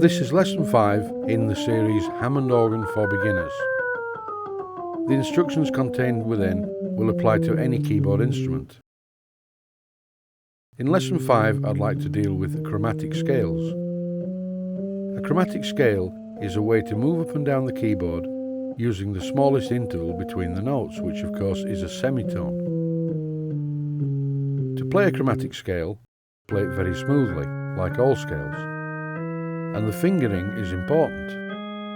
This is lesson 5 in the series Hammond Organ for Beginners. The instructions contained within will apply to any keyboard instrument. In lesson 5, I'd like to deal with chromatic scales. A chromatic scale is a way to move up and down the keyboard using the smallest interval between the notes, which of course is a semitone. To play a chromatic scale, play it very smoothly, like all scales. And the fingering is important.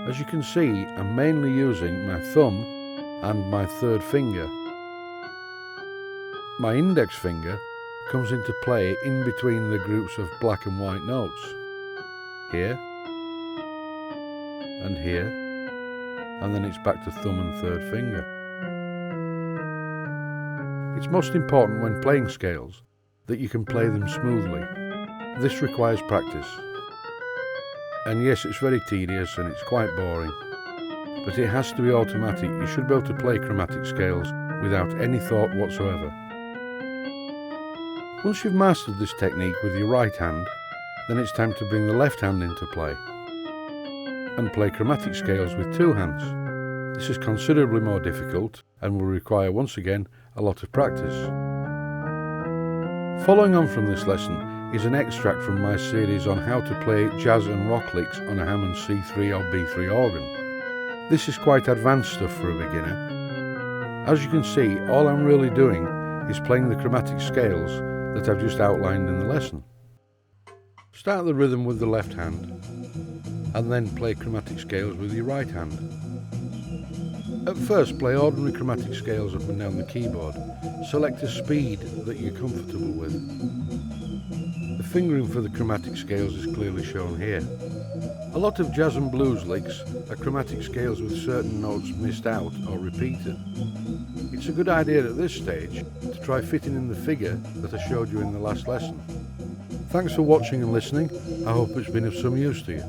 As you can see, I'm mainly using my thumb and my third finger. My index finger comes into play in between the groups of black and white notes. Here, and here, and then it's back to thumb and third finger. It's most important when playing scales that you can play them smoothly. This requires practice. And yes, it's very tedious and it's quite boring, but it has to be automatic. You should be able to play chromatic scales without any thought whatsoever. Once you've mastered this technique with your right hand, then it's time to bring the left hand into play and play chromatic scales with two hands. This is considerably more difficult and will require, once again, a lot of practice. Following on from this lesson is an extract from my series on how to play jazz and rock licks on a Hammond C3 or B3 organ. This is quite advanced stuff for a beginner. As you can see, all I'm really doing is playing the chromatic scales that I've just outlined in the lesson. Start the rhythm with the left hand and then play chromatic scales with your right hand. At first, play ordinary chromatic scales up and down the keyboard. Select a speed that you're comfortable with. The fingering for the chromatic scales is clearly shown here. A lot of jazz and blues licks are chromatic scales with certain notes missed out or repeated. It's a good idea at this stage to try fitting in the figure that I showed you in the last lesson. Thanks for watching and listening. I hope it's been of some use to you.